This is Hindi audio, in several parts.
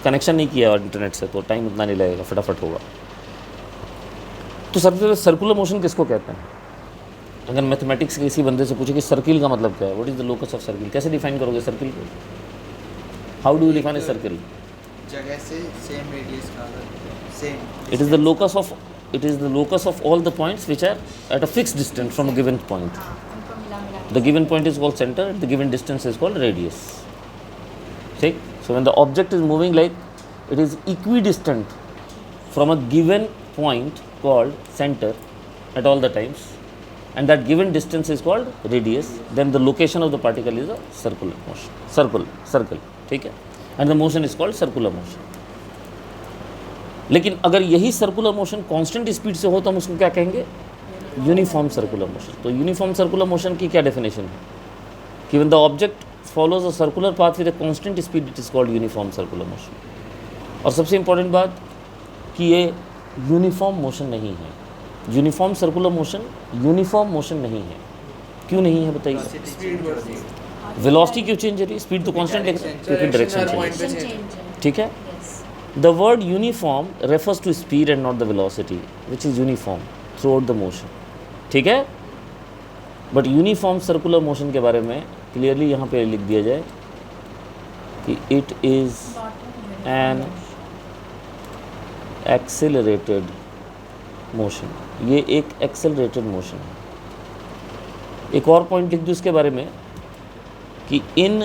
कनेक्शन नहीं किया इंटरनेट से तो टाइम उतना नहीं लगेगा, फटाफट होगा। तो सर्कुलर मोशन किसको कहते हैं? अगर मैथमेटिक्स के किसी बंदे से पूछे कि सर्किल का मतलब क्या है, what is the locus of circle, कैसे डिफाइन करोगे सर्किल को? How do you define a circle? जगह से सेम रेडियस का same it is the locus of all the points which are at a fix distance from a given point. The given point is called center, the given distance is called radius. See? So when the object is moving, like, it is equidistant from a given point called center at all the times, and that given distance is called radius, then the location of the particle is a circular motion. Circle, ठीक है? And the motion is called circular motion. लेकिन अगर यही सर्कुलर मोशन कांस्टेंट स्पीड से हो तो हम उसको क्या कहेंगे? Uniform circular motion. तो यूनिफॉर्म सर्कुलर मोशन की क्या डेफिनेशन है? कि when the object follows a circular path with a constant speed, it is called uniform circular motion. और सबसे इंपॉर्टेंट बात कि ये यूनिफॉर्म मोशन नहीं है. Uniform circular motion uniform motion नहीं है. क्यों नहीं है बताइए? वेलोसिटी क्यों चेंज हो रही है? स्पीड तो कांस्टेंट है, क्योंकि डायरेक्शन चेंज. ठीक है. The word uniform refers to speed and not the velocity which is uniform throughout the motion. ठीक है. बट यूनिफॉर्म सर्कुलर मोशन के बारे में क्लियरली यहाँ पे लिख दिया जाए कि it is an accelerated motion. ये एक एक्सेलरेटेड मोशन है. एक और पॉइंट लिख दूँ इसके बारे में कि in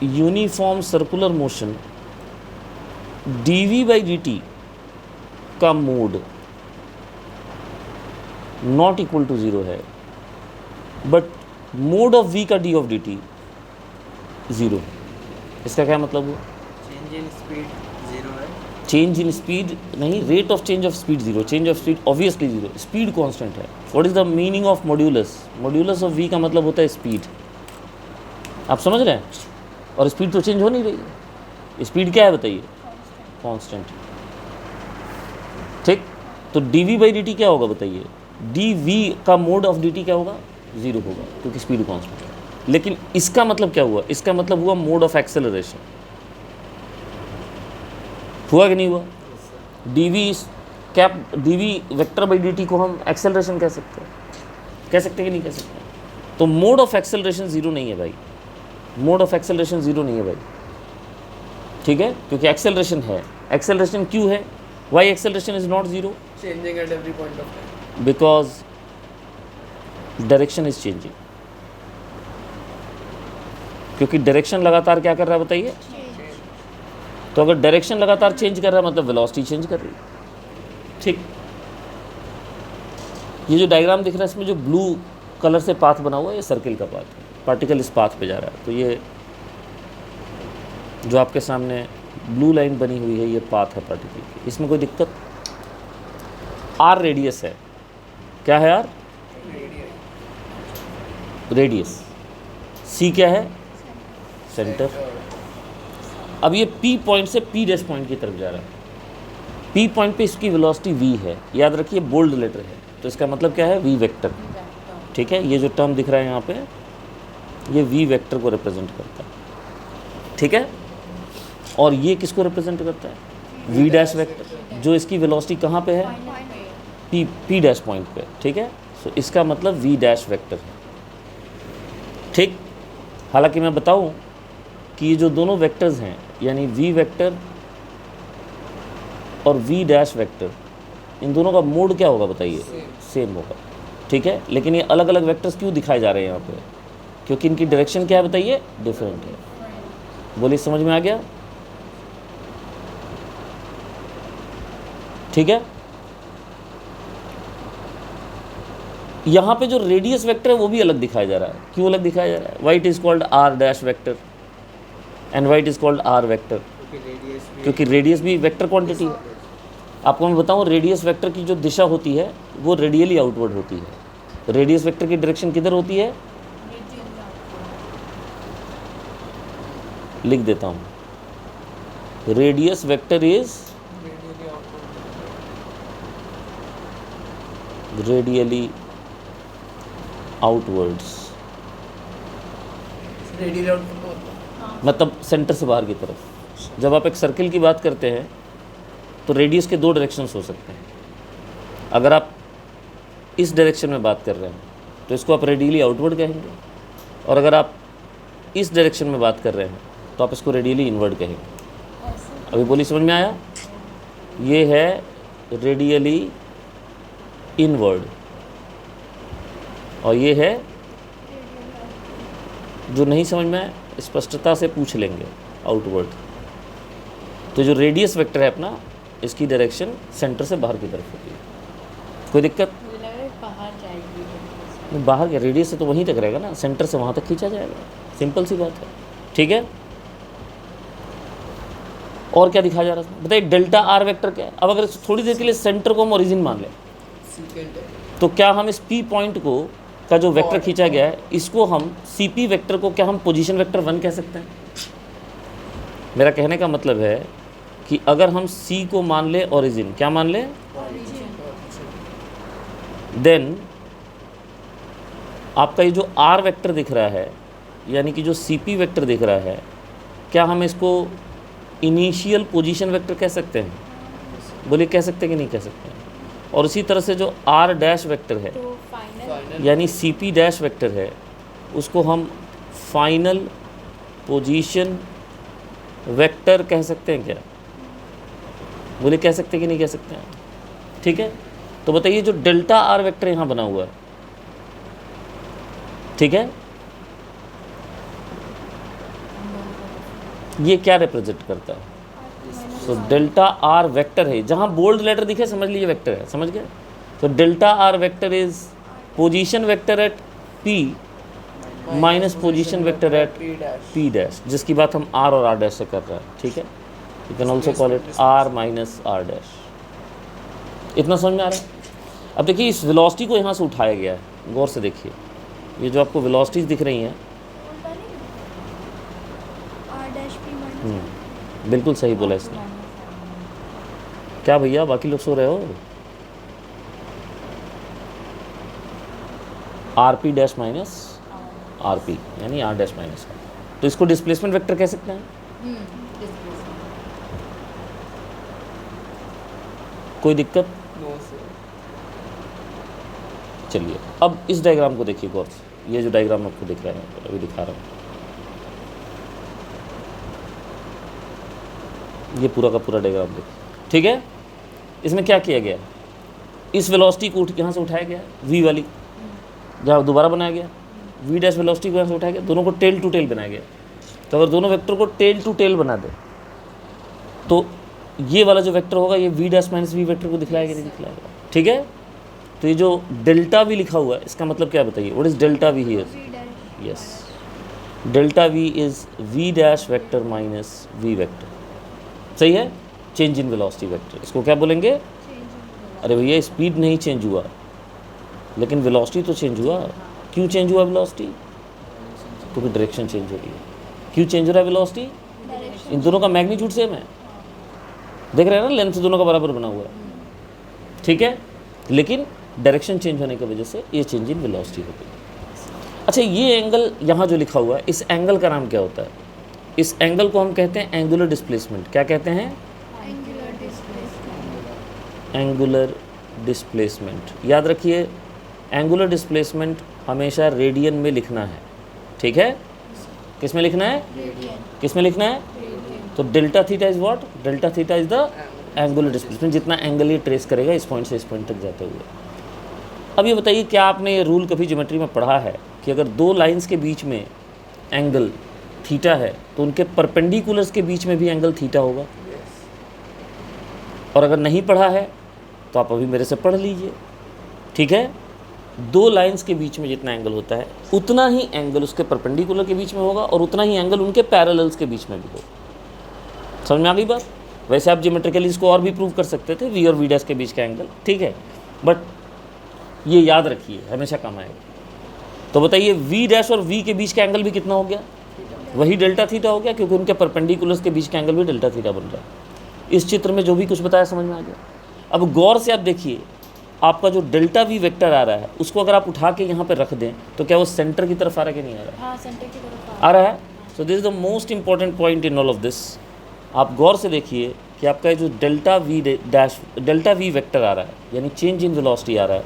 uniform circular motion d by D t का mod not equal to zero है, बट मोड ऑफ वी का d of D t zero. इसका क्या मतलब हुआ? चेंज इन स्पीड जीरो है. चेंज इन स्पीड नहीं, rate of change of speed zero. Change of speed obviously zero. Speed constant है. What is the meaning of modulus? Modulus of v का मतलब होता है स्पीड. आप समझ रहे हैं? और स्पीड तो चेंज हो नहीं रही है. स्पीड क्या है बताइए? कांस्टेंट. ठीक. तो D V by D T क्या होगा बताइए? डी वी का मोड ऑफ डी टी क्या होगा? ज़ीरो होगा, क्योंकि स्पीड कांस्टेंट है. लेकिन इसका मतलब क्या हुआ? इसका मतलब हुआ मोड ऑफ एक्सेलरेशन. हुआ कि नहीं हुआ? D V cap D V vector by D T को हम एक्सेलरेशन कह सकते हैं. कह सकते हैं कि नहीं कह सकते? तो मोड ऑफ एक्सेलरेशन ज़ीरो नहीं है भाई. मोड ऑफ एक्सेलरेशन ज़ीरो नहीं है भाई. ठीक है. क्योंकि एक्सेलरेशन है. एक्सेलरेशन क्यों है? Why acceleration is not zero? Changing at every point of time. Because direction is changing. क्योंकि डायरेक्शन लगातार क्या कर रहा है बताइए? तो अगर डायरेक्शन लगातार चेंज कर रहा है मतलब वेलोसिटी चेंज कर रही है. ठीक. ये जो डायग्राम दिख रहा है इसमें जो ब्लू कलर से पाथ बना हुआ है, ये सर्किल का पाथ है. पार्टिकल इस पाथ पे जा रहा है. तो ये जो आपके सामने ब्लू लाइन बनी हुई है, ये पाथ है पार्टिकल की. इसमें कोई दिक्कत? आर रेडियस है. क्या है आर? रेडियस. सी क्या है? सेंटर. अब ये पी पॉइंट से पी डैश पॉइंट की तरफ जा रहा है. पी पॉइंट पे इसकी वेलोसिटी वी है. याद रखिए बोल्ड लेटर है. तो इसका मतलब क्या है? V vector. ठीक है. ये जो टर्म दिख रहा है यहाँ पे, ये वी वेक्टर को रिप्रेजेंट करता है. ठीक है. और ये किसको रिप्रेजेंट करता है? V dash vector. जो इसकी वेलोसिटी कहाँ पे है? पी डैश पॉइंट पे. ठीक है. सो इसका मतलब वी डैश वेक्टर है. ठीक. हालांकि मैं बताऊं कि ये जो दोनों वेक्टर्स हैं, यानी वी वेक्टर और वी डैश वेक्टर, इन दोनों का मोड क्या होगा बताइए? सेम होगा. ठीक है. लेकिन ये अलग अलग वेक्टर्स क्यों दिखाए जा रहे हैं यहाँ पे? क्योंकि इनकी डायरेक्शन क्या है बताइए? डिफरेंट है. बोलिए, समझ में आ गया? ठीक है. यहाँ पे जो रेडियस वेक्टर है वो भी अलग दिखाया जा रहा है. क्यों अलग दिखाया जा रहा है? Why it is called R dash vector and why it is called R vector? क्योंकि रेडियस भी वेक्टर क्वांटिटी है. आपको मैं बताऊँ, रेडियस वेक्टर की जो दिशा होती है वो रेडियली आउटवर्ड होती है. रेडियस वेक्टर की डायरेक्शन किधर होती है? लिख देता हूँ. Radius vector is radially outwards. मतलब सेंटर से बाहर की तरफ. जब आप एक सर्किल की बात करते हैं तो रेडियस के दो डायरेक्शंस हो सकते हैं। अगर आप इस डायरेक्शन में बात कर रहे हैं तो इसको आप रेडियली आउटवर्ड कहेंगे, और अगर आप इस डायरेक्शन में बात कर रहे हैं तो आप इसको रेडियली इनवर्ड कहेंगे। अभी बोली समझ में आया? ये है रेडियली इनवर्ड और ये है, जो नहीं समझ में आए स्पष्टता से पूछ लेंगे, आउटवर्ड। तो जो रेडियस वेक्टर है अपना, इसकी डायरेक्शन सेंटर से बाहर की तरफ होती है। कोई दिक्कत? मुझे लग रहा है बाहर जाएगी। नहीं, बाहर क्या, रेडियस से तो वहीं तक रहेगा ना, सेंटर से वहाँ तक खींचा जाएगा, सिंपल सी बात है। ठीक है, और क्या दिखाया जा रहा है बताइए? डेल्टा आर वेक्टर क्या है? अब अगर थोड़ी देर के लिए सेंटर को हम ओरिजिन मान लें सीकेंट है। तो क्या हम इस पी पॉइंट को का जो वेक्टर खींचा गया है, इसको हम सी पी वेक्टर को क्या हम पोजीशन वेक्टर 1 कह सकते हैं? मेरा कहने का मतलब है कि अगर हम सी को मान ले ओरिजिन, क्या मान ले, देन आपका ये जो आर वेक्टर दिख रहा है, यानी कि जो सी पी वेक्टर दिख रहा है, क्या हम इसको इनिशियल पोजीशन वेक्टर कह सकते हैं? बोलिए, कह सकते हैं कि नहीं कह सकते हैं? और इसी तरह से जो आर डैश वेक्टर है, तो फाइनल यानी सी पी डैश वेक्टर है, उसको हम फाइनल पोजीशन वेक्टर कह सकते हैं क्या? बोले, कह सकते हैं कि नहीं कह सकते हैं? ठीक है, तो बताइए जो डेल्टा आर वेक्टर यहाँ बना हुआ है, ठीक है, ये क्या रिप्रेजेंट करता है? तो डेल्टा आर वेक्टर है, जहाँ बोल्ड लेटर दिखे समझ लीजिए वेक्टर है, समझ गए? तो delta R vector is position vector eight P minus position vector eight P dash. P dash, जिसकी बात हम आर और आर डैश से कर रहे हैं। ठीक है, you can also call it R minus R dash. इतना समझ में आ रहा है? अब देखिए, इस वेलोसिटी को यहाँ से उठाया गया है, गौर से देखिए, ये जो आपको वेलोसिटीज दिख रही हैं, बिल्कुल सही बोला इसने। क्या भैया, बाकी लोग सो रहे हो? R P dash minus R P, यानी आर डैश माइनस आर, तो इसको डिस्प्लेसमेंट वेक्टर कह सकते हैं। कोई दिक्कत? No sir. चलिए, अब इस डायग्राम को देखिए गौर से, ये जो डायग्राम आपको दिख रहा है, अभी दिखा रहा हूँ, ये पूरा का पूरा डायग्राम देखिए। ठीक है, इसमें क्या किया गया? इस वेलोसिटी को यहाँ से उठाया गया, वी वाली, जहाँ दोबारा बनाया गया, वी डैश वेलोसिटी को यहाँ से उठाया गया, दोनों को टेल टू टेल बनाया गया। तो अगर दोनों वेक्टर को टेल टू टेल बना दे तो ये वाला जो वेक्टर होगा, ये V dash minus V vector को दिखलाएगा नहीं दिखलाएगा? ठीक है, तो ये जो डेल्टा वी लिखा हुआ है, इसका मतलब क्या बताइए? What is delta V here? Yes, delta V is V dash vector minus V vector. सही है, चेंज इन वेलोसिटी वेक्टर। इसको क्या बोलेंगे? अरे भैया, स्पीड नहीं चेंज हुआ, लेकिन वेलोसिटी तो चेंज हुआ। क्यों चेंज हुआ वेलोसिटी? क्योंकि डायरेक्शन चेंज हो रही है। क्यों चेंज हो रहा है वेलोसिटी? इन दोनों का मैग्नीट्यूड सेम है, देख रहे हैं ना, लेंथ दोनों का बराबर बना हुआ है। ठीक है, लेकिन डायरेक्शन चेंज होने की वजह से ये चेंज इन वेलोसिटी होती है। अच्छा, ये एंगल यहाँ जो लिखा हुआ है, इस एंगल का नाम क्या होता है? इस एंगल को हम कहते हैं एंगुलर डिस्प्लेसमेंट। क्या कहते हैं? Angular displacement. याद रखिए, एंगुलर डिस्प्लेसमेंट हमेशा रेडियन में लिखना है। ठीक है, किस में लिखना है? किस में लिखना है? तो delta theta is what? Delta theta is the angular displacement, जितना एंगल ये ट्रेस करेगा इस पॉइंट से इस पॉइंट तक जाते हुए। अब ये बताइए, क्या आपने ये रूल कभी ज्योमेट्री में पढ़ा है कि अगर दो लाइंस के बीच में एंगल थीटा है तो उनके परपेंडिकुलर्स के बीच में भी एंगल थीटा होगा? और अगर नहीं पढ़ा है तो आप अभी मेरे से पढ़ लीजिए। ठीक है, दो लाइंस के बीच में जितना एंगल होता है उतना ही एंगल उसके परपेंडिकुलर के बीच में होगा और उतना ही एंगल उनके पैरेलल्स के बीच में भी होगा। समझ में आ गई बात? वैसे आप ज्योमेट्रिकली इसको और भी प्रूव कर सकते थे, वी और वी डैश के बीच का एंगल। ठीक है, बट ये याद रखिए, हमेशा काम आएगा। तो बताइए, वी डैश और वी के बीच का एंगल भी कितना हो गया? वही डेल्टा थीटा हो गया, क्योंकि उनके परपेंडिकुलर्स के बीच का एंगल भी डेल्टा थीटा बन रहा है। इस चित्र में जो भी कुछ बताया समझ में आ गया? अब गौर से आप देखिए, आपका जो डेल्टा वी वेक्टर आ रहा है, उसको अगर आप उठा के यहाँ पे रख दें तो क्या वो सेंटर की तरफ आ रहा है कि नहीं आ रहा है? हाँ, सेंटर की तरफ आ रहा है। So this is the most important point in all of this. आप गौर से देखिए कि आपका जो डेल्टा वी वेक्टर आ रहा है, यानी चेंज इन वेलोसिटी आ रहा है,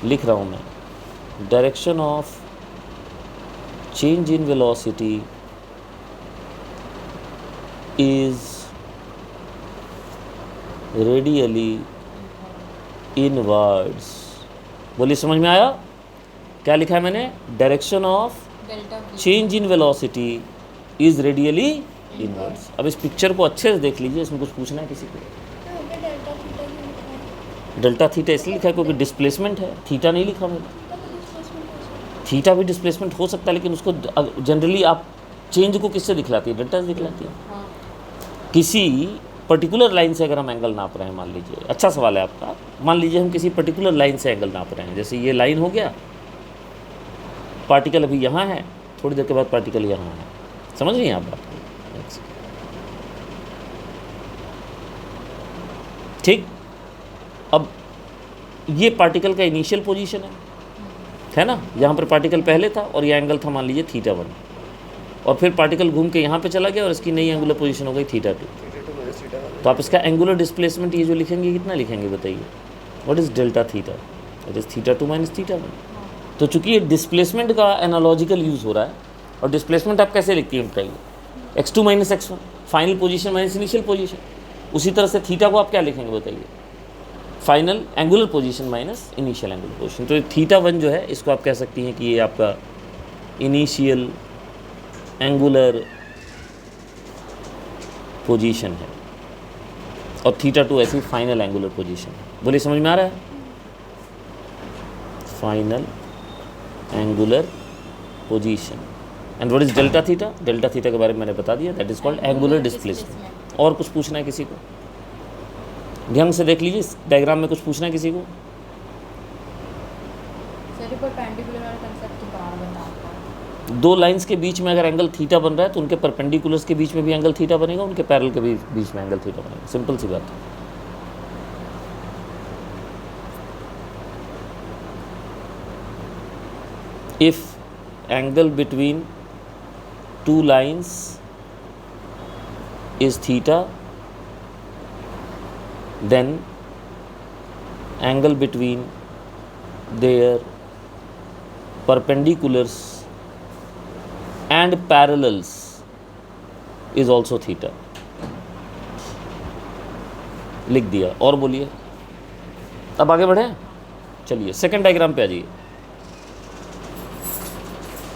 लिख रहा हूँ मैं, direction of change in velocity is radially inwards. बोलिए समझ में आया? क्या लिखा है मैंने? Direction of delta change in velocity is radially inwards. अब इस पिक्चर को अच्छे से देख लीजिए, इसमें कुछ पूछना है किसी को? डेल्टा थीटा क्यों लिखा है? डेल्टा थीटा इसलिए लिखा है क्योंकि डिस्प्लेसमेंट है, थीटा नहीं लिखा मैंने। थीटा भी डिस्प्लेसमेंट हो सकता है, लेकिन उसको जनरली आप चेंज को किससे दिखलाती है? डेल्टा से दिखलाती है। हाँ किसी पर्टिकुलर लाइन से अगर हम एंगल नाप रहे हैं, मान लीजिए, अच्छा सवाल है आपका, मान लीजिए हम किसी पर्टिकुलर लाइन से एंगल नाप रहे हैं, जैसे ये लाइन हो गया, पार्टिकल अभी यहाँ है, थोड़ी देर के बाद पार्टिकल यहाँ है, समझ रही हैं आप बात? ठीक। अब ये पार्टिकल का इनिशियल पोजीशन है ना, यहाँ पर पार्टिकल पहले था और ये एंगल था मान लीजिए θ1, और फिर पार्टिकल घूम के यहाँ पे चला गया और इसकी नई एंगुलर पोजीशन हो गई θ2। तो आप इसका एंगुलर डिस्प्लेसमेंट ये जो लिखेंगे कितना लिखेंगे बताइए? What is delta theta? It is θ2 minus θ1। तो चूंकि ये डिस्प्लेसमेंट का एनालॉजिकल यूज़ हो रहा है, और डिस्प्लेसमेंट आप कैसे लिखती हैं बताइए? x2 minus x1, final position minus initial position. उसी तरह से थीटा को आप क्या लिखेंगे बताइए? Final angular position minus initial angular position. तो θ1 जो है, इसको आप कह सकती हैं कि ये आपका इनिशियल एंगुलर पोजीशन है, और θ2 ऐसी फाइनल एंगुलर पोजीशन है। बोलिए समझ में आ रहा है? Final angular position. And what is delta theta? Delta theta के बारे में मैंने बता दिया, that is called angular displacement. और कुछ पूछना है किसी को? ध्यान से देख लीजिए, इस डायग्राम में कुछ पूछना है किसी को? सर परपेंडिकुलर वाला कांसेप्ट दोबारा बताओ। दो लाइंस के बीच में अगर एंगल थीटा बन रहा है तो उनके परपेंडिकुलर्स के बीच में भी एंगल थीटा बनेगा, उनके पैरेलल के बीच में एंगल थीटा बनेगा। सिंपल सी बात है। If angle between two lines is theta, then angle between their perpendiculars and parallels is also theta। लिख दिया। और बोलिए, अब आगे बढ़े। चलिए सेकंड डायग्राम पे आ जाइए।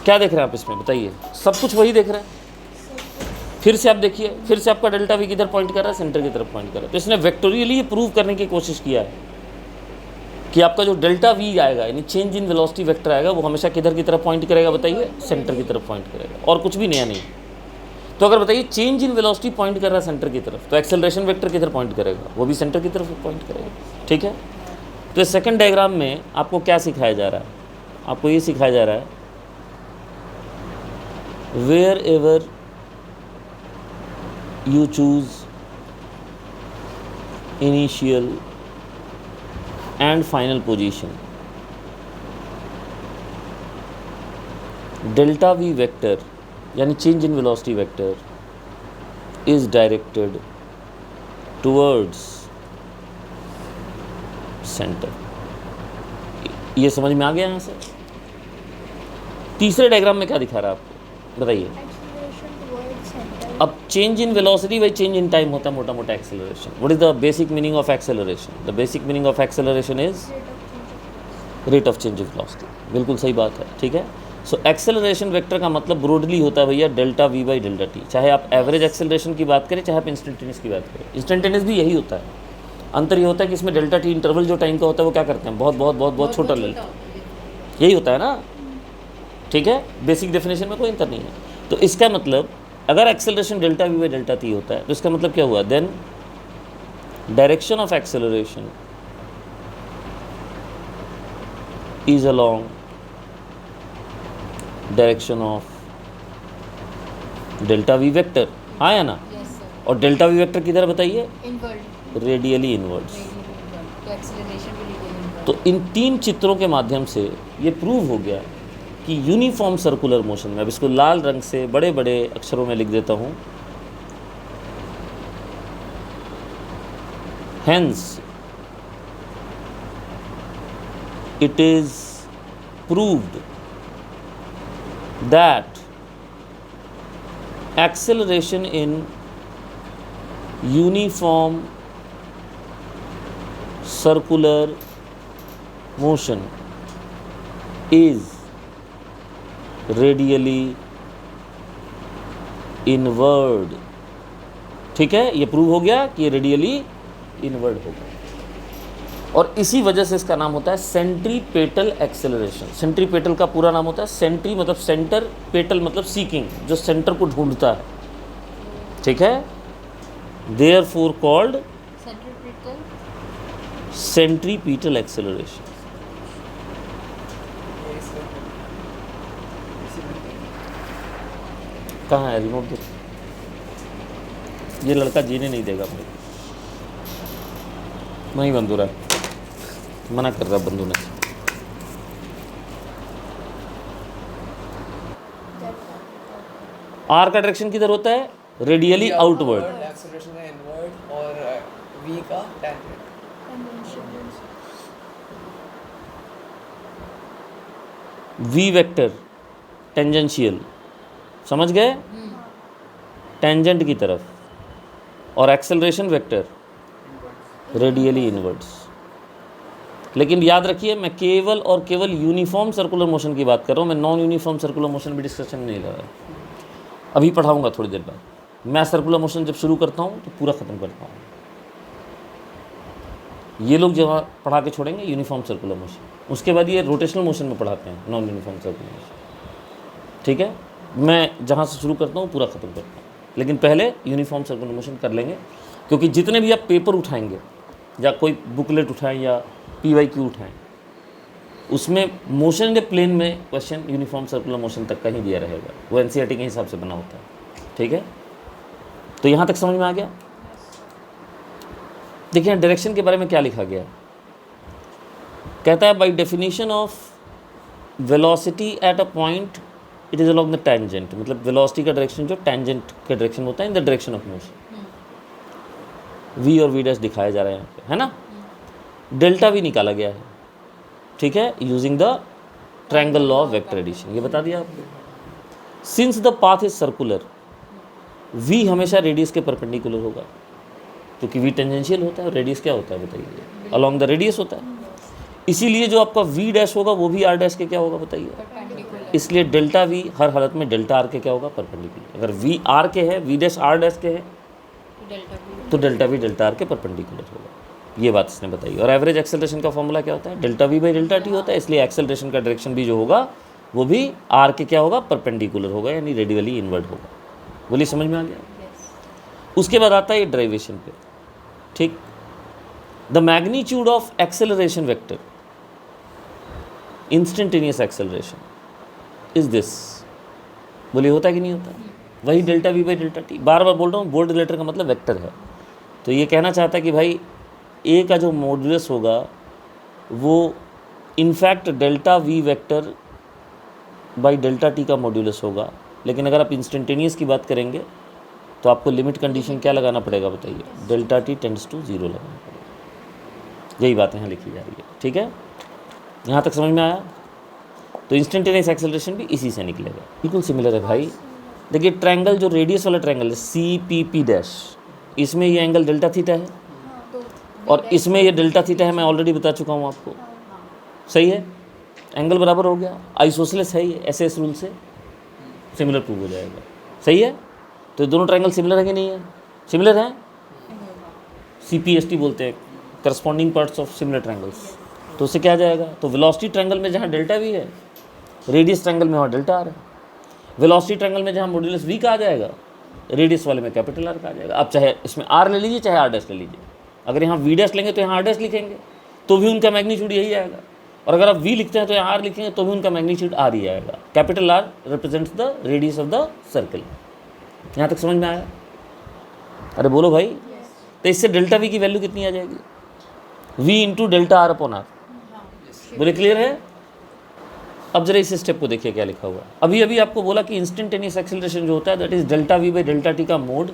क्या देख रहे हैं आप इसमें बताइए? सब कुछ वही देख रहे हैं। फिर से आप देखिए, फिर से आपका डेल्टा वी किधर पॉइंट कर रहा है? सेंटर की तरफ पॉइंट कर रहा है। तो इसने वेक्टोरियली प्रूव करने की कोशिश किया है कि आपका जो डेल्टा वी आएगा, यानी चेंज इन वेलोसिटी वेक्टर आएगा, वो हमेशा किधर की तरफ पॉइंट करेगा बताइए? सेंटर की तरफ पॉइंट करेगा, और कुछ भी नया नहीं। तो अगर बताइए चेंज इन वेलोसिटी पॉइंट कर रहा है सेंटर की तरफ, तो एक्सेलरेशन वेक्टर किधर पॉइंट करेगा? वो भी सेंटर की तरफ पॉइंट करेगा। ठीक है। तो सेकंड डायग्राम में आपको क्या सिखाया जा रहा है? आपको ये सिखाया जा रहा है, wherever you choose initial and final position, delta v vector यानी change in velocity vector is directed towards center। ये समझ में आ गया यहाँ से? तीसरे डायग्राम में क्या दिखा रहा है आपको बताइए? अब change in velocity by change in time होता है मोटा मोटा acceleration. What is the basic meaning of acceleration? The basic meaning of acceleration is rate of change of velocity. बिल्कुल सही बात है। ठीक है। सो एक्सेलरेशन वेक्टर का मतलब ब्रॉडली होता है भैया delta V by delta T. चाहे आप एवरेज एक्सेलरेशन की बात करें, चाहे आप इंस्टेंटेनियस की बात करें। इंस्टेंटेनियस भी यही होता है। अंतर ये होता है कि इसमें डेल्टा टी इंटरवल जो टाइम का होता है वो क्या करते हैं? बहुत बहुत बहुत बहुत छोटा ले लेते हैं। यही होता है ना। ठीक है। बेसिक डेफिनेशन में कोई अंतर नहीं है। तो इसका मतलब अगर acceleration delta V by delta T होता है तो इसका मतलब क्या हुआ? Then direction of acceleration is along direction of delta V vector. हाँ या ना? Yes sir. और डेल्टा वी वेक्टर किधर बताइए? Inward, radially inwards. तो एक्सेलरेशन भी रेडियली इनवर्ड। तो इन तीन चित्रों के माध्यम से ये प्रूव हो गया कि यूनिफॉर्म सर्कुलर मोशन में, अब इसको लाल रंग से बड़े बड़े अक्षरों में लिख देता हूँ, hence it is proved that acceleration in uniform circular motion is radially inward। ठीक है, ये प्रूव हो गया कि ये रेडियली इनवर्ड होगा, और इसी वजह से इसका नाम होता है सेंट्रीपेटल एक्सेलरेशन। सेंट्रीपेटल का पूरा नाम होता है, सेंट्री मतलब सेंटर, पेटल मतलब सीकिंग, जो सेंटर को ढूंढता है। ठीक है, देयरफॉर कॉल्ड सेंट्रीपेटल एक्सेलरेशन। कहाँ है रिमोट? दो, ये लड़का जीने नहीं देगा मुझे, वहीं बंद हो रहा है, मना कर रहा बंधु ने। आर का डायरेक्शन किधर होता है? Radially outward. एक्सेलरेशन का इनवर्ड और वी का टेंजेंट। वी वेक्टर टेंजेंशियल, समझ गए? टेंजेंट की तरफ, और एक्सेलरेशन वेक्टर रेडियली इनवर्ड्स। लेकिन याद रखिए, मैं केवल और केवल यूनिफॉर्म सर्कुलर मोशन की बात कर रहा हूँ, मैं नॉन यूनिफॉर्म सर्कुलर मोशन भी डिस्कशन नहीं कर रहा। अभी पढ़ाऊँगा थोड़ी देर बाद। मैं सर्कुलर मोशन जब शुरू करता हूँ तो पूरा ख़त्म करता हूँ। ये लोग जब पढ़ा के छोड़ेंगे यूनिफॉर्म सर्कुलर मोशन, उसके बाद ये रोटेशनल मोशन में पढ़ाते हैं, नॉन यूनिफॉर्म सर्कुलर मोशन। ठीक है, मैं जहाँ से शुरू करता हूँ पूरा ख़त्म करता हूँ, लेकिन पहले यूनिफॉर्म सर्कुलर मोशन कर लेंगे, क्योंकि जितने भी आप पेपर उठाएंगे या कोई बुकलेट उठाएं या PYQ उठाएं, उसमें मोशन इन द प्लेन में क्वेश्चन यूनिफॉर्म सर्कुलर मोशन तक का ही दिया रहेगा, वो NCERT के हिसाब से बना होता है। ठीक है, तो यहाँ तक समझ में आ गया? देखिए डायरेक्शन के बारे में क्या लिखा गया है। कहता है by definition of velocity at a point it is along the tangent, मतलब वेलोसिटी का डायरेक्शन जो टेंजेंट का डायरेक्शन होता है in the direction of motion. V और V' दिखाया जा रहा है यहाँ पे, है ना? डेल्टा V निकाला गया है, ठीक है, using the triangle law of vector addition, ये बता दिया आपको। Since the path is circular, V हमेशा रेडियस के परपेंडिकुलर होगा, क्योंकि V टेंजेंशियल होता है और रेडियस क्या होता है बताइए? अलॉन्ग द रेडियस होता है। इसीलिए जो आपका V' होगा वो भी R' के क्या होगा बताइए? इसलिए डेल्टा V हर हालत में डेल्टा R के क्या होगा? परपेंडिकुलर। अगर V R के है, V' R' के है, तो डेल्टा V डेल्टा R के परपेंडिकुलर होगा। ये बात इसने बताई। और एवरेज एक्सेलरेशन का फॉर्मूला क्या होता है? Delta V by delta T होता है, इसलिए एक्सेलरेशन का डायरेक्शन भी जो होगा वो भी R के क्या होगा? परपेंडिकुलर होगा, यानी रेडियली इनवर्ड होगा। बोलिए समझ में आ गया? उसके बाद आता है ये ड्राइवेशन पे, ठीक। The magnitude of acceleration vector, instantaneous acceleration is this. बोलिए होता है कि नहीं होता? वही delta V by delta T। बार बार बोल रहा हूँ, बोल्ड लेटर का मतलब वेक्टर है। तो ये कहना चाहता है कि भाई ए का जो मॉड्यूलस होगा वो in fact delta V vector by delta T का मॉड्यूलस होगा। लेकिन अगर आप इंस्टेंटेनियस की बात करेंगे तो आपको लिमिट कंडीशन क्या लगाना पड़ेगा बताइए? डेल्टा T टेंड्स टू 0 लगाना पड़ेगा। यही बात यहाँ लिखी जा रही है, ठीक है? यहाँ तक समझ में आया? तो इंस्टेंटेनियस एक्सेलरेशन भी इसी से निकलेगा, बिल्कुल सिमिलर है भाई। देखिए ट्रायंगल जो रेडियस वाला ट्रायंगल है CPP', इसमें ये एंगल डेल्टा थीटा है और इसमें ये डेल्टा थीटा है, मैं ऑलरेडी बता चुका हूँ आपको, सही है? एंगल बराबर हो गया, आइसोसेलेस है ये, SS रूल से सिमिलर प्रूव हो जाएगा, सही है? तो दोनों ट्रायंगल सिमिलर है कि नहीं है? सिमिलर है, CPST बोलते हैं, corresponding parts of similar triangles. तो उससे क्या आ जाएगा? तो वेलोसिटी ट्रायंगल में जहाँ डेल्टा V है, रेडियस ट्रायंगल में वहाँ डेल्टा R है। वेलोसिटी ट्रायंगल में जहाँ मॉड्यूलस V का आ जाएगा, रेडियस वाले में कैपिटल R का आ जाएगा। अब चाहे इसमें R ले लीजिए चाहे R' ले लीजिए, अगर यहाँ V' लेंगे तो यहाँ R' लिखेंगे तो भी उनका मैग्नीट्यूड यही आएगा, और अगर आप V लिखते हैं तो यहाँ R लिखेंगे तो भी उनका मैग्नीट्यूड R ही आएगा। Capital R represents the radius of the circle. यहाँ तक समझ में आया? अरे बोलो भाई। तो इससे डेल्टा V की वैल्यू कितनी आ जाएगी? V into delta R upon R। बोले क्लियर है? अब जरा इस स्टेप को देखिए क्या लिखा हुआ है। अभी अभी आपको बोला कि इंस्टेंटेनियस एक्सेलरेशन जो होता है that is delta V by delta T का मोड,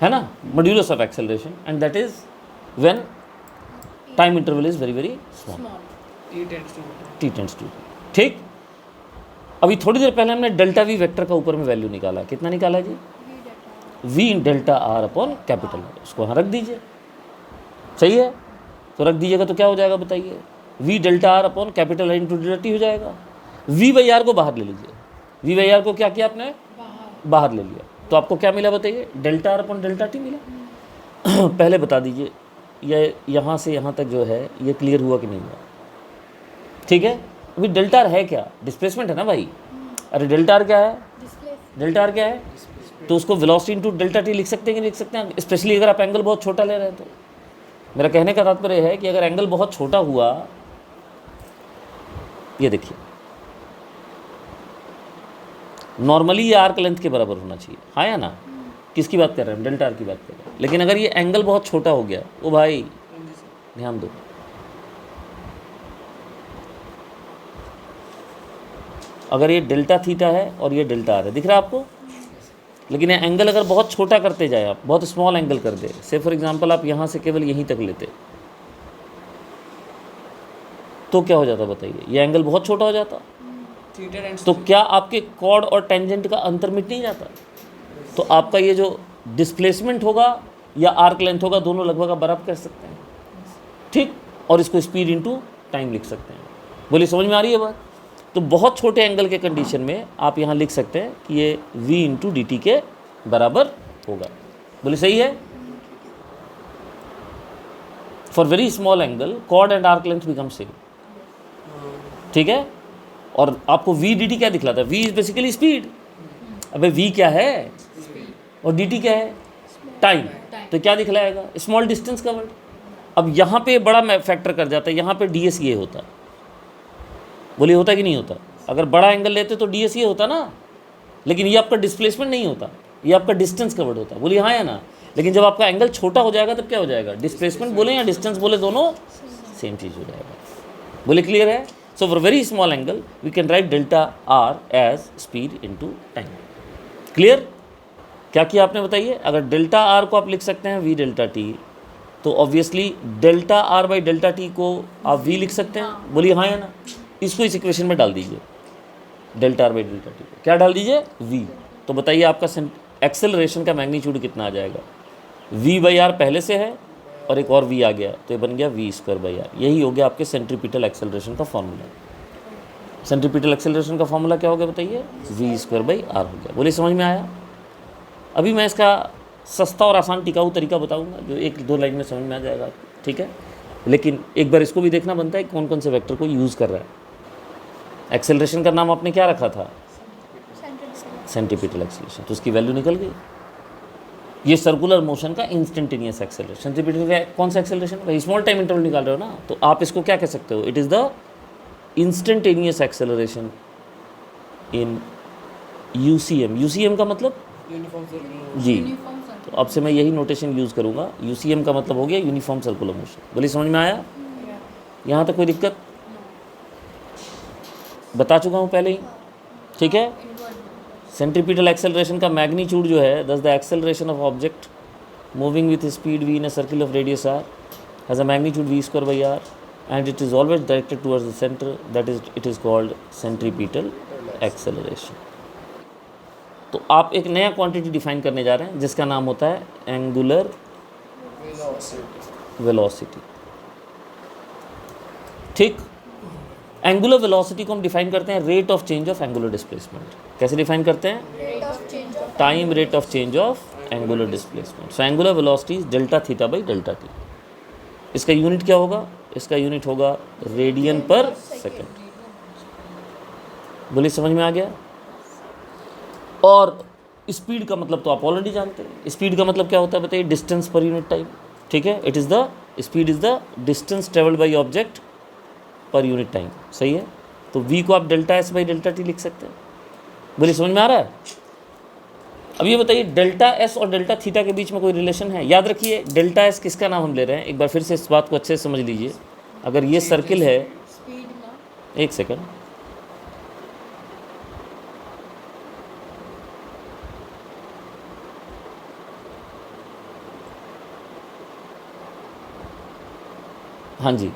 है ना, modulus of acceleration, and that is when time interval is very very small, small T tends to. ठीक, अभी थोड़ी देर पहले हमने डेल्टा वी वेक्टर का ऊपर में वैल्यू निकाला, कितना निकाला जी, v delta r upon capital R, उसको यहाँ रख दीजिए, सही है, तो रख दीजिएगा तो क्या हो जाएगा बताइए, we delta r upon capital are into delta T हो जाएगा। वी बाई आर को बाहर ले लीजिए, वी बाई आर को क्या किया आपने, बाहर ले लिया, तो आपको क्या मिला बताइए, delta r upon delta T मिला। पहले बता दीजिए ये यहाँ से यहाँ तक जो है ये क्लियर हुआ कि नहीं हुआ, ठीक है। अभी डेल्टा आर है क्या, डिस्प्लेसमेंट है ना भाई, अरे डेल्टा आर क्या है, डेल्टा आर क्या है, तो उसको वेलोसिटी इंटू डेल्टा टी लिख सकते हैं कि नहीं लिख सकते हैं, स्पेशली अगर आप एंगल बहुत छोटा ले रहे हैं तो। मेरा कहने का तात्पर्य है कि अगर एंगल बहुत छोटा हुआ, ये देखिए नॉर्मली ये आर्क लेंथ के बराबर होना चाहिए, हाँ या ना, किसकी बात कर रहे हैं, डेल्टा आर की बात कर रहे हैं, लेकिन अगर ये एंगल बहुत छोटा हो गया, ओ भाई ध्यान दो, अगर ये डेल्टा थीटा है और ये डेल्टा आर है, दिख रहा है आपको, लेकिन ये एंगल अगर बहुत छोटा करते जाए, आप बहुत स्मॉल एंगल कर दे, से फॉर एग्जांपल आप यहाँ से केवल यहीं तक लेते, तो क्या हो जाता बताइए, ये एंगल बहुत छोटा हो जाता, तो क्या आपके कॉर्ड और टेंजेंट का अंतर मिट नहीं जाता, तो आपका ये जो डिस्प्लेसमेंट होगा या आर्क लेंथ होगा दोनों लगभग आप बराबर कर सकते हैं, ठीक, और इसको स्पीड इनटू टाइम लिख सकते हैं। बोलिए समझ में आ रही है बात। तो बहुत छोटे एंगल के कंडीशन में आप यहाँ लिख सकते हैं कि ये v इंटू डी टी के बराबर होगा। बोलिए सही है। For very small angle chord and arc length become same, ठीक है। और आपको v dt क्या दिखलाता है, v इज बेसिकली स्पीड, अबे v क्या है और dt क्या है, टाइम, तो क्या दिखलाएगा, स्मॉल डिस्टेंस कवर्ड। अब यहाँ पे बड़ा फैक्टर कर जाता है, यहाँ पे ds ये होता, बोलिए होता कि नहीं होता, अगर बड़ा एंगल लेते तो ds ये होता ना, लेकिन ये आपका डिस्प्लेसमेंट नहीं होता, ये आपका डिस्टेंस कवर्ड होता, बोलिए हाँ या ना। लेकिन जब आपका एंगल छोटा हो जाएगा तब क्या हो जाएगा, डिस्प्लेसमेंट बोले या डिस्टेंस बोले दोनों सेम चीज़ हो जाएगा। बोले क्लियर है। So for very small angle we can write delta R as speed into time. Clear. क्या किया आपने बताइए, अगर डेल्टा आर को आप लिख सकते हैं वी डेल्टा टी, तो obviously delta R by delta T को आप वी लिख सकते हैं, बोलिए हाँ या ना। इसको इस इक्वेशन में डाल दीजिए, delta R by delta T क्या डाल दीजिए, वी। तो बताइए आपका एक्सेलरेशन का मैग्नीट्यूड कितना आ जाएगा, वी बाई आर पहले से है और एक और v आ गया, तो ये बन गया वी स्क्वायर बाई आर। यही हो गया आपके सेंट्रीपिटल एक्सेलरेशन का फॉर्मूला। सेंट्रीपिटल एक्सेलरेशन का फॉर्मूला क्या हो गया बताइए, वी स्क्वायर बाई आर हो गया। बोलिए समझ में आया। अभी मैं इसका सस्ता और आसान टिकाऊ तरीका बताऊंगा जो एक दो लाइन में समझ में आ जाएगा, ठीक है। लेकिन एक बार इसको भी देखना बनता है कौन कौन से वेक्टर को यूज़ कर रहा है। एक्सेलरेशन का नाम आपने क्या रखा था, सेंट्रीपिटल एक्सेलरेशन, तो उसकी वैल्यू निकल गई। ये सर्कुलर मोशन का इंस्टेंटेनियस एक्सेलरेशन। सेंट्रीपिटल का कौन सा एक्सेलरेशन, भाई स्मॉल टाइम इंटरवल निकाल रहे हो ना, तो आप इसको क्या कह सकते हो, it is the instantaneous acceleration in UCM. UCM का मतलब जी, तो अब से मैं यही नोटेशन यूज़ करूँगा। यूसीएम का मतलब हो गया यूनिफॉर्म सर्कुलर मोशन। बोलिए समझ में आया, यहाँ तक कोई दिक्कत, बता चुका हूँ पहले ही, ठीक है। सेंट्रीपिटल एक्सेलरेशन का मैग्नीट्यूड जो है, दस the acceleration of object moving with speed v in a circle of radius r has a magnitude v square by r and it is always directed towards the centre, that is it is called centripetal acceleration. तो आप एक नया क्वांटिटी डिफाइन करने जा रहे हैं जिसका नाम होता है एंगुलर वेलोसिटी, ठीक। एंगुलर वेलोसिटी को हम डिफाइन करते हैं rate of change of angular displacement. कैसे डिफाइन करते हैं, time rate of change of angular displacement. So angular velocity is delta theta by delta T. इसका यूनिट क्या होगा, इसका यूनिट होगा रेडियन पर सेकेंड। बोलिए समझ में आ गया। और स्पीड का मतलब तो आप ऑलरेडी जानते हैं, स्पीड का मतलब क्या होता है बताइए, डिस्टेंस पर यूनिट टाइम, ठीक है। It is the speed is the distance travelled by object per unit time, सही है। तो v को आप delta S by delta T लिख सकते हैं। बोलिए समझ में आ रहा है। अब ये बताइए डेल्टा एस और डेल्टा थीटा के बीच में कोई रिलेशन है। याद रखिए डेल्टा एस किसका नाम हम ले रहे हैं, एक बार फिर से इस बात को अच्छे से समझ लीजिए। अगर ये सर्किल है, एक सेकेंड, हाँ जी,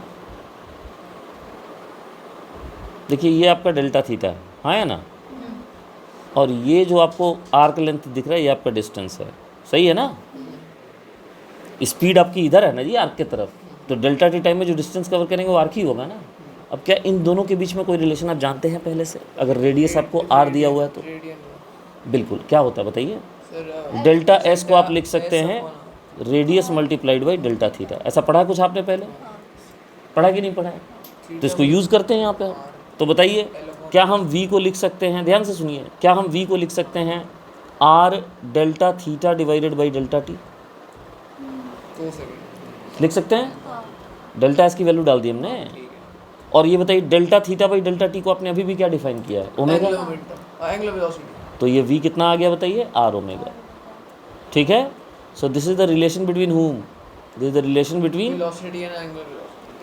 देखिए ये आपका डेल्टा थीटा है, हाँ है ना, और ये जो आपको आर्क लेंथ दिख रहा है ये आपका डिस्टेंस है, सही है ना। स्पीड आपकी इधर है ना जी, आर्क की तरफ, तो डेल्टा टी टाइम में जो डिस्टेंस कवर करेंगे वो आर्क ही होगा ना। अब क्या इन दोनों के बीच में कोई रिलेशन आप जानते हैं पहले से? अगर रेडियस आपको आर दिया हुआ है तो रेडियन बिल्कुल क्या होता है बताइए, सर डेल्टा एस को आप लिख सकते हैं radius multiplied by delta theta. ऐसा पढ़ा है कुछ आपने पहले? पढ़ा कि नहीं पढ़ा है? तो इसको यूज़ करते हैं यहाँ पे। तो बताइए क्या हम v को लिख सकते हैं, ध्यान से सुनिए, क्या हम v को लिख सकते हैं r delta theta divided by delta T? 2 second लिख सकते हैं। डेल्टा एस की वैल्यू डाल दी हमने। और ये बताइए delta theta by delta T को आपने अभी भी क्या डिफाइन किया है? ओमेगा। एंगुलर वेलोसिटी, तो ये v कितना आ गया बताइए? r omega. ठीक है, so this is the relation between whom? This is the relation between velocity and angular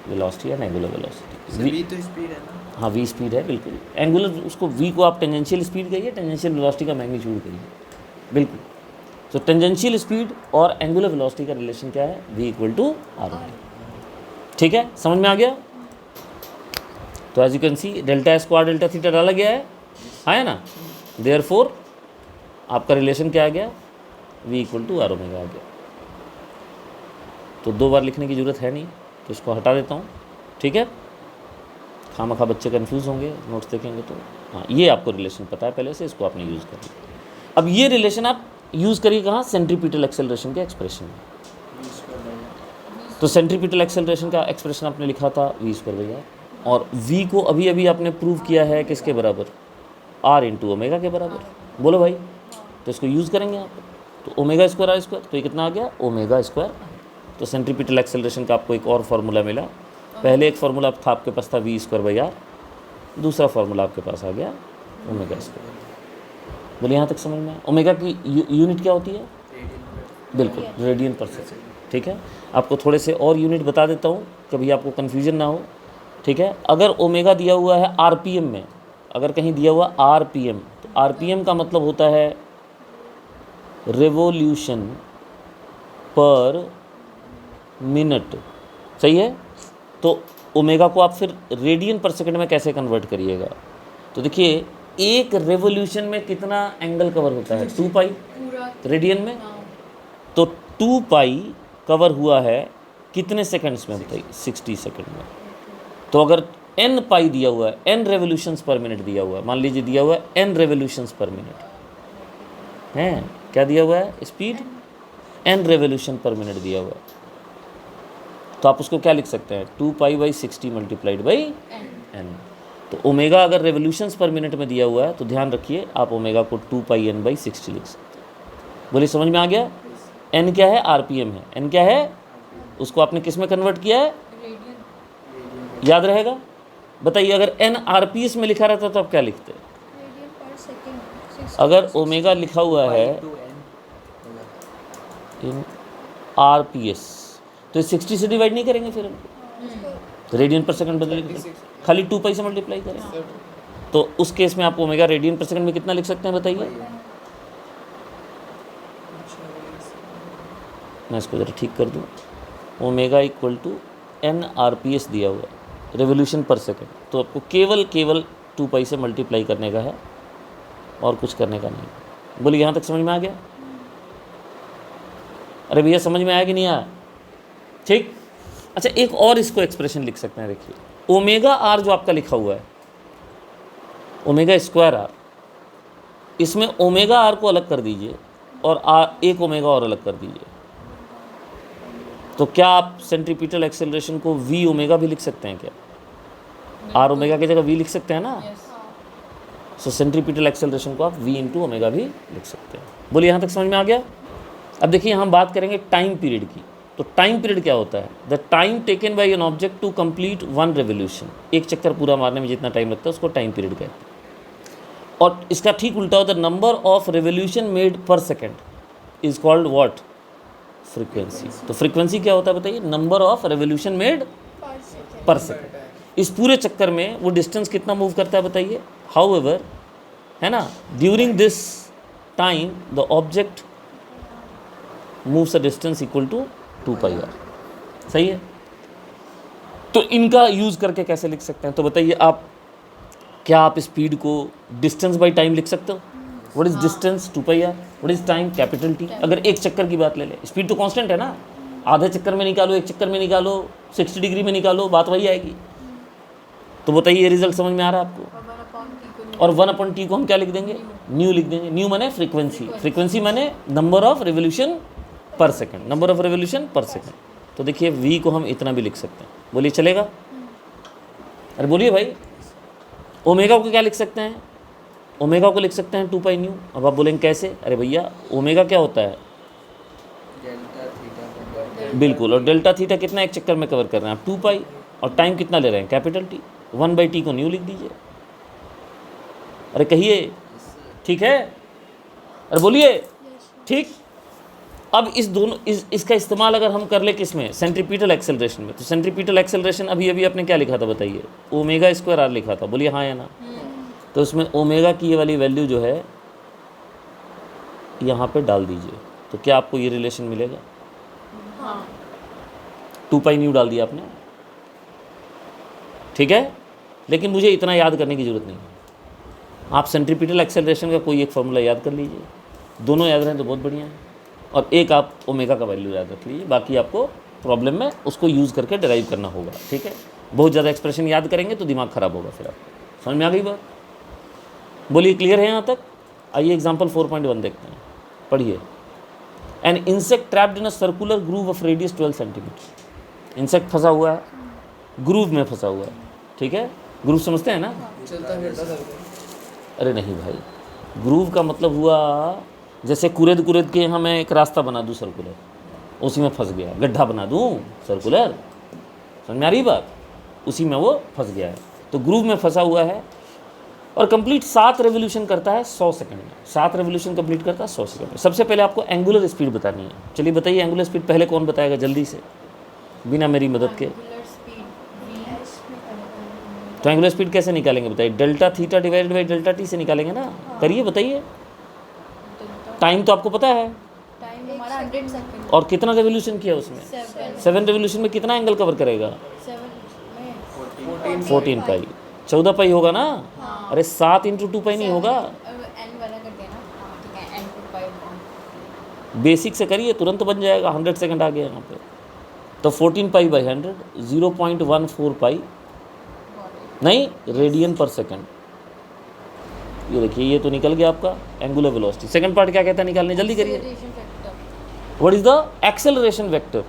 velocity and angular velocity. v तो स्पीड है ना। हाँ v स्पीड है बिल्कुल, एंगुलर उसको v को आप टेंजेंशियल स्पीड कहिए, टेंजेंशियल वेलोसिटी का मैग्नीट्यूड कहिए, बिल्कुल। तो टेंजेंशियल स्पीड और एंगुलर वेलोसिटी का रिलेशन क्या है? v equal to r। ठीक है, समझ में आ गया? तो as you can see delta S को आर डेल्टा थीटा डाला गया है ना, देयरफॉर आपका रिलेशन क्या आ गया? v equal to r omega आ गया। तो 2 बार लिखने की ज़रूरत है नहीं, तो इसको हटा देता हूँ। ठीक है, खामखा बच्चे कंफ्यूज होंगे नोट्स देखेंगे तो। हाँ, ये आपको रिलेशन पता है पहले से, इसको आपने यूज़ कर लिया। अब ये रिलेशन आप यूज़ करिए कहाँ? सेंट्रीपिटल एक्सेलरेशन के एक्सप्रेशन में। तो सेंट्रीपिटल एक्सेलरेशन का एक्सप्रेशन आपने लिखा था v स्क्वायर बाई आर, और v को अभी अभी आपने प्रूव किया है किसके बराबर? r इंटू ओमेगा के बराबर। बोलो भाई, तो इसको यूज़ करेंगे आप। तो ओमेगा स्क्वायर आर स्क्वायर, तो ये कितना आ गया? Omega square. तो सेंट्रीपिटल एक्सेलरेशन का आपको एक और फार्मूला मिला। पहले एक फार्मूला था आपके पास था v स्क्वायर बाई आर, दूसरा फार्मूला आपके पास आ गया ओमेगा स्क्वायर। बोलिए यहाँ तक समझ में आया? ओमेगा की यूनिट क्या होती है? बिल्कुल, रेडियन पर सेकेंड। ठीक है, आपको थोड़े से और यूनिट बता देता हूँ, कभी आपको कन्फ्यूजन ना हो। ठीक है, अगर ओमेगा दिया हुआ है आरपीएम में, अगर कहीं दिया हुआ आरपीएम, तो आरपीएम का मतलब होता है रेवोल्यूशन पर मिनट, सही है। तो ओमेगा को आप फिर रेडियन पर सेकंड में कैसे कन्वर्ट करिएगा? तो देखिए एक रेवोल्यूशन में कितना एंगल कवर होता है? 2 पाई पूरा रेडियन में। तो 2 पाई कवर हुआ है कितने सेकंड्स में बताइए? 60 सेकंड में। तो अगर n पाई दिया हुआ है, n रेवोल्यूशंस पर मिनट दिया हुआ है, मान लीजिए दिया हुआ है n रेवोल्यूशंस पर मिनट है, क्या दिया हुआ है? स्पीड n रेवोल्यूशन पर मिनट दिया हुआ है। तो आप उसको क्या लिख सकते हैं? 2 pi by 60 multiplied by n। तो ओमेगा अगर रेवोल्यूशंस पर मिनट में दिया हुआ है तो ध्यान रखिए आप ओमेगा को 2 पाई n बाई 60 लिख सकते हैं। बोलिए समझ में आ गया? n क्या है? आरपीएम है। n क्या है? उसको आपने किस में कन्वर्ट किया है? रेडियन याद रहेगा? बताइए अगर n आरपीएस में लिखा रहता तो आप क्या लिखते? पर सेकंड। अगर ओमेगा लिखा हुआ है इन आरपीएस तो 60 से डिवाइड नहीं करेंगे फिर हम, रेडियन पर सेकंड बदलेंगे, खाली 2 पाई से मल्टीप्लाई करें। तो उस केस में आप ओमेगा रेडियन पर सेकंड में कितना लिख सकते हैं बताइए? मैं इसको ज़रा ठीक कर दूँ। Omega equal to n RPS दिया हुआ है रेवोल्यूशन पर सेकंड, तो आपको केवल 2 पाई से मल्टीप्लाई करने का है और कुछ करने का नहीं। बोलिए यहाँ तक समझ में आ गया? अरे भैया समझ में आया कि नहीं आया? ठीक। अच्छा एक और इसको एक्सप्रेशन लिख सकते हैं, देखिए ओमेगा आर जो आपका लिखा हुआ है ओमेगा स्क्वायर आर, इसमें ओमेगा आर को अलग कर दीजिए और आर एक ओमेगा और अलग कर दीजिए। तो क्या आप सेंट्रीपिटल एक्सेलरेशन को v ओमेगा भी लिख सकते हैं क्या? आर ओमेगा की जगह v लिख सकते हैं ना। सो सेंट्रीपिटल एक्सेलरेशन को आप v इंटू ओमेगा भी लिख सकते हैं। बोलिए यहाँ तक समझ में आ गया? अब देखिए हम बात करेंगे टाइम पीरियड की। तो टाइम पीरियड क्या होता है? The time taken by an object to complete 1 revolution, एक चक्कर पूरा मारने में जितना टाइम लगता है उसको टाइम पीरियड कहते हैं। और इसका ठीक उल्टा होता है, नंबर ऑफ रेवोल्यूशन मेड पर second is called what? Frequency. तो फ्रीक्वेंसी क्या होता है बताइए? नंबर ऑफ रेवोल्यूशन मेड पर सेकेंड। इस पूरे चक्कर में वो डिस्टेंस कितना मूव करता है बताइए. हाउएवर, है ना, during this time the object moves a distance equal to 2πr. सही है. तो इनका यूज़ करके कैसे लिख सकते हैं? तो बताइए आप, क्या आप स्पीड को डिस्टेंस बाई टाइम लिख सकते हो? What is distance? 2πr. What is time? Capital T. अगर एक चक्कर की बात ले ले, स्पीड तो कांस्टेंट है ना, आधे चक्कर में निकालो, एक चक्कर में निकालो, 60 डिग्री में निकालो, बात वही आएगी. तो बताइए ये रिजल्ट समझ में आ रहा है आपको? और 1/t को हम क्या लिख देंगे? न्यू लिख देंगे. न्यू माने फ्रीक्वेंसी, फ्रीक्वेंसी माने number of revolution per second, number of revolution per second. तो देखिए v को हम इतना भी लिख सकते हैं. बोलिए चलेगा? अरे बोलिए भाई. ओमेगा को क्या लिख सकते हैं? ओमेगा को लिख सकते हैं 2π न्यू. अब आप बोलेंगे कैसे? अरे भैया ओमेगा क्या होता है? Delta theta. बिल्कुल. और डेल्टा थीटा कितना एक चक्कर में कवर कर रहे हैं आप? 2π. और टाइम कितना ले रहे हैं? Capital T. 1/t को न्यू लिख दीजिए. अरे कहिए ठीक है? अरे बोलिए ठीक. अब इस दोनों इसका इस्तेमाल अगर हम कर ले किस में? सेंट्रीपिटल एक्सेलरेशन में. तो सेंट्रीपिटल एक्सेलरेशन अभी आपने क्या लिखा था बताइए? ω²r लिखा था. बोलिए हाँ या ना? तो उसमें ओमेगा की ये वाली वैल्यू जो है यहाँ पे डाल दीजिए. तो क्या आपको ये रिलेशन मिलेगा? हाँ. 2π न्यू डाल दिया आपने. ठीक है. लेकिन मुझे इतना याद करने की ज़रूरत नहीं है. आप सेंट्रीपिटल एक्सेलरेशन का कोई एक फार्मूला याद कर लीजिए. दोनों याद रहें तो बहुत बढ़िया है. और एक आप ओमेगा का वैल्यू याद रख लीजिए. बाकी आपको प्रॉब्लम में उसको यूज़ करके डिराइव करना होगा. ठीक है. बहुत ज़्यादा एक्सप्रेशन याद करेंगे तो दिमाग ख़राब होगा. फिर आपको समझ में आ गई बात? बोलिए क्लियर है यहाँ तक? आइए एग्जाम्पल 4.1 देखते हैं. पढ़िए. An insect trapped in a circular groove of radius 12 centimetre. Insect फंसा हुआ है, ग्रूव में फंसा हुआ है. ठीक है. ग्रूव समझते हैं ना? चलता फिरता सर्कल. अरे नहीं भाई, ग्रूव का मतलब हुआ जैसे कुरेद के यहाँ मैं एक रास्ता बना दूँ सर्कुलर, उसी में फंस गया. गड्ढा बना दूँ सर्कुलर, समझ में आ रही बात? उसी में वो फंस गया है. तो ग्रूव में फंसा हुआ है और कंप्लीट 7 रेवोल्यूशन करता है 100 सेकंड में. 7 रेवोल्यूशन कंप्लीट करता है 100 सेकंड में. सबसे पहले आपको एंगुलर स्पीड बतानी है. चलिए बताइए एंगुलर स्पीड पहले कौन बताएगा जल्दी से, बिना मेरी मदद के? तो एंगुलर स्पीड कैसे निकालेंगे बताइए? Delta theta divided by delta T से निकालेंगे ना. करिए बताइए. टाइम तो आपको पता है. टाइम हमारा 100 सेकंड. और कितना रेवोल्यूशन किया उसमें? 7 रेवोल्यूशन में कितना एंगल कवर करेगा? 14π. 14π होगा ना? अरे 7 × 2π नहीं होगा. n वाला कर देना. हाँ ठीक है. n 2π. बेसिक से करिए, तुरंत बन जाएगा. 100 सेकंड आ गया यहाँ पे. तो 14π/100 0.14π नहीं रेडियन पर सेकंड. ये देखिए ये तो निकल गया आपका एंगुलर वेलोसिटी. सेकंड पार्ट क्या कहता है निकालने? जल्दी करिए. What is the acceleration vector?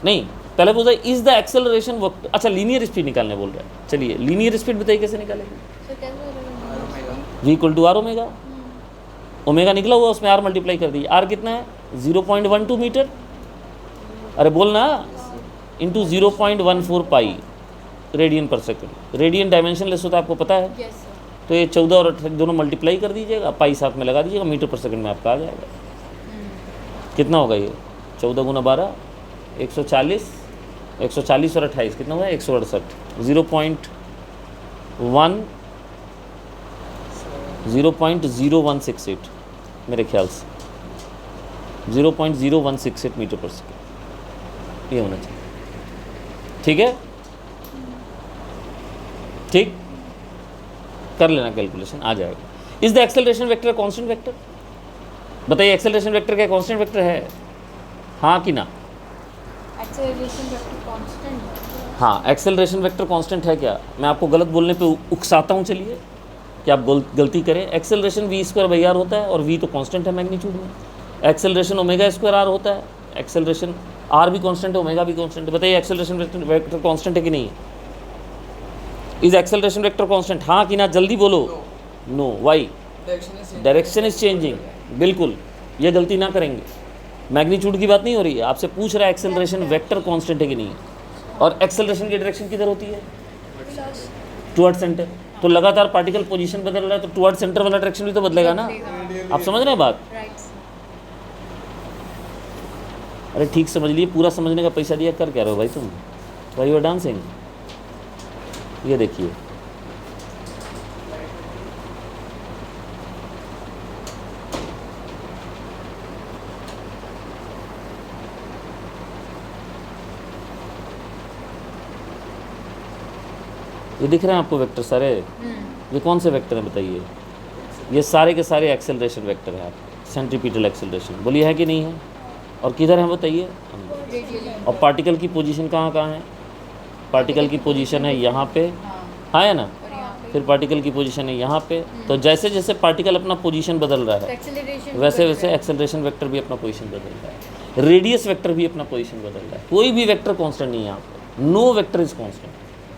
नहीं, पहले बोल रहा है इज द एक्सेलरेशन वेक्टर. अच्छा लीनियर स्पीड निकालने बोल रहा है. चलिए लीनियर स्पीड बताइए कैसे निकालेंगे? v = r omega. ओमेगा निकला हुआ उसमें r मल्टीप्लाई कर दीजिए. r कितना है? 0.12 मीटर. अरे बोलना इंटू 0.14π रेडियन पर सेकंड. रेडियन डायमेंशन लेस होता है आपको पता है. Yes sir. तो ये 14 और 18 दोनों मल्टीप्लाई कर दीजिएगा, पाई साथ में लगा दीजिएगा, मीटर पर सेकंड में आपका आ जाएगा. कितना होगा ये? 14 × 12 140. 140 और 28 कितना हुआ? 168. 0.0168 मेरे ख्याल से 0.0168 मीटर पर सेकंड ये होना चाहिए. ठीक है. ठीक कर लेना कैलकुलेशन, आ जाएगा. Is the acceleration vector constant vector? बताइए एक्सेलरेशन वेक्टर क्या कांस्टेंट वेक्टर है? हाँ कि ना? Acceleration vector constant. हाँ एक्सेलरेशन वेक्टर कांस्टेंट है क्या? मैं आपको गलत बोलने पे उकसाता हूँ. चलिए कि आप गलती करें. एक्सेलरेशन v²/r होता है और v तो कांस्टेंट है मैग्नीट्यूड में. एक्सेलरेशन ω²r होता है. एक्सेलरेशन r भी कांस्टेंट है, ओमेगा भी कांस्टेंट है. बताइए एक्सेलरेशन वेक्टर कांस्टेंट है कि नहीं? Is acceleration vector constant? हाँ कि ना? जल्दी बोलो. No. Why? Direction is changing. बिल्कुल, ये गलती ना करेंगे. मैग्नीट्यूड की बात नहीं हो रही है, आपसे पूछ रहा है एक्सेलरेशन वेक्टर कांस्टेंट है कि नहीं. और एक्सेलरेशन की डायरेक्शन किधर होती है? Toward centre. तो लगातार पार्टिकल पोजीशन बदल रहा है तो टुवर्ड सेंटर वाला डायरेक्शन भी तो बदलेगा ना. आप समझ रहे हैं बात? अरे ठीक समझ लिए. पूरा समझने का पैसा दिया कर क्या रहे हो भाई तुम? भाई यू आर डांसिंग. ये देखिए, ये दिख रहे हैं आपको वेक्टर सारे? ये कौन से वेक्टर हैं बताइए? ये सारे के सारे एक्सेलरेशन वेक्टर हैं, सेंट्रीपिटल एक्सेलरेशन। बोलिए है कि नहीं है? और किधर है बताइए? और पार्टिकल की पोजीशन कहाँ कहाँ है? पार्टिकल की पोजीशन है यहाँ पे, हाँ है ना? और यहाँ पे फिर पार्टिकल की पोजीशन है यहाँ पे। तो जैसे जैसे पार्टिकल अपना पोजीशन बदल रहा है एक्सेलरेशन वैसे वैसे एक्सेलरेशन वेक्टर भी अपना पोजीशन बदल रहा है, रेडियस वेक्टर भी अपना पोजीशन बदल रहा है। कोई भी वेक्टर कांस्टेंट नहीं है यहाँ पे, नो वेक्टर इज कांस्टेंट।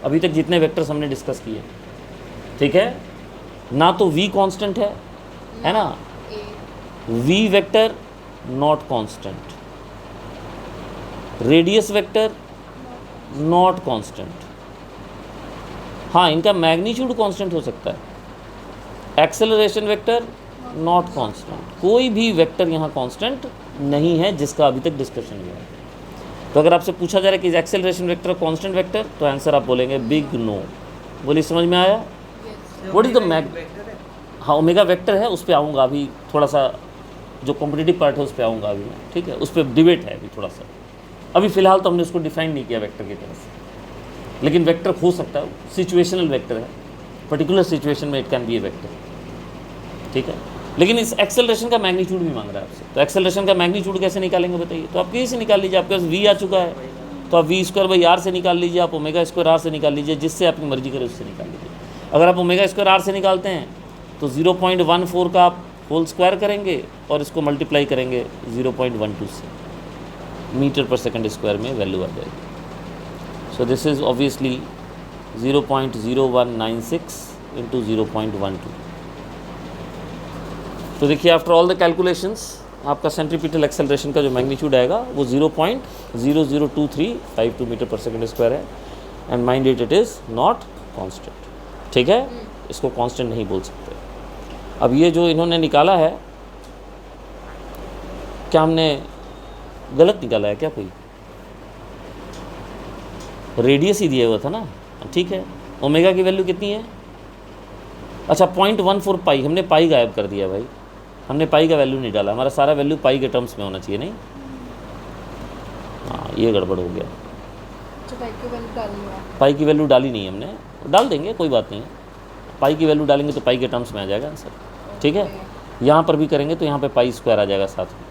अभी तक जितने वेक्टर्स हमने डिस्कस किए, ठीक है ना? तो v कांस्टेंट है ना? v vector not constant, radius vector not constant. हाँ, इनका मैग्नीट्यूड कांस्टेंट हो सकता है। Acceleration vector not constant. कोई भी वेक्टर यहाँ कांस्टेंट नहीं है जिसका अभी तक डिस्कशन हुआ है। तो अगर आपसे पूछा जा रहा है कि एक्सेलरेशन वेक्टर कांस्टेंट वेक्टर, तो आंसर आप बोलेंगे बिग नो। बोलिए, समझ में आया? What is the mag? हाँ, ओमेगा वेक्टर है, उस पर आऊँगा अभी, थोड़ा सा जो कॉम्पिटिटिव पार्ट है उस पर आऊँगा अभी मैं, ठीक है? उस पर डिबेट है अभी थोड़ा सा। अभी फ़िलहाल तो हमने उसको डिफाइन नहीं किया वेक्टर की तरह से, लेकिन वेक्टर हो सकता है, सिचुएशनल वेक्टर है, पर्टिकुलर सिचुएशन में it can be A vector, ठीक है? लेकिन इस एक्सेलरेशन का मैग्नीट्यूड भी मांग रहा है आपसे। तो एक्सेलरेशन का मैग्नीट्यूड कैसे निकालेंगे बताइए? तो आप कहीं से निकाल लीजिए, आपके पास v आ चुका है, तो आप v स्क्वायर बाई आर से निकाल लीजिए, आप ओमेगा स्क्वायर आर से निकाल लीजिए, जिससे आपकी मर्जी करे उससे निकाल लीजिए। अगर आप ओमेगा स्क्वायर आर से निकालते हैं तो 0.14 का आप होल स्क्वायर करेंगे और इसको मल्टीप्लाई करेंगे 0.12 से, मीटर पर सेकंड स्क्वायर में वैल्यू आ जाएगी। So this is obviously 0.0196 into 0.12। तो देखिए, आफ्टर ऑल द कैलकुलेशंस आपका सेंट्रीपिटल एक्सेलरेशन का जो मैग्नीट्यूड आएगा वो 0.00235 मीटर पर सेकंड स्क्वायर है। And mind it is not constant, ठीक है? इसको कांस्टेंट नहीं बोल सकते। अब ये जो इन्होंने निकाला है, क्या हमने गलत निकाला है क्या? कोई रेडियस ही दिया हुआ था ना, ठीक है? ओमेगा की वैल्यू कितनी है? अच्छा, 0.14 पाई, हमने पाई गायब कर दिया भाई, हमने पाई का वैल्यू नहीं डाला। हमारा सारा वैल्यू पाई के टर्म्स में होना चाहिए, नहीं? हाँ, ये गड़बड़ हो गया। तो पाई की वैल्यू डालनी है। पाई की वैल्यू डाली नहीं हमने, डाल देंगे, कोई बात नहीं है। पाई की वैल्यू डालेंगे तो पाई के टर्म्स में आ जाएगा आंसर, ठीक है? यहाँ पर भी करेंगे तो यहाँ पे पाई स्क्वायर आ जाएगा साथ में।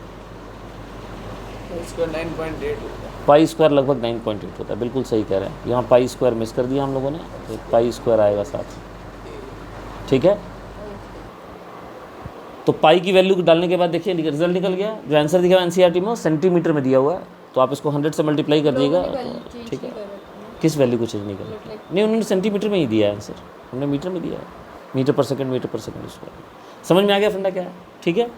इसको 9.8 होता है। पाई स्क्वायर लगभग 9.8 होता है, बिल्कुल सही कह रहे हैं। यहाँ पाई स्क्वायर मिस कर दिया हम लोगों ने, तो पाई स्क्वायर आएगा साथ में, ठीक है? तो पाई की वैल्यू डालने के बाद देखिए रिजल्ट निकल गया। जो आंसर दिखा एनसीईआरटी में वो सेंटीमीटर में दिया हुआ है, तो आप इसको 100 से मल्टीप्लाई कर दिएगा, तो ठीक है? किस वैल्यू को चेंज नहीं कर? नहीं, उन्होंने सेंटीमीटर में ही दिया है आंसर, हमने मीटर में दिया है, मीटर पर सेकंड स्क्वायर। समझ में आ गया फंडा क्या है? ठीक है?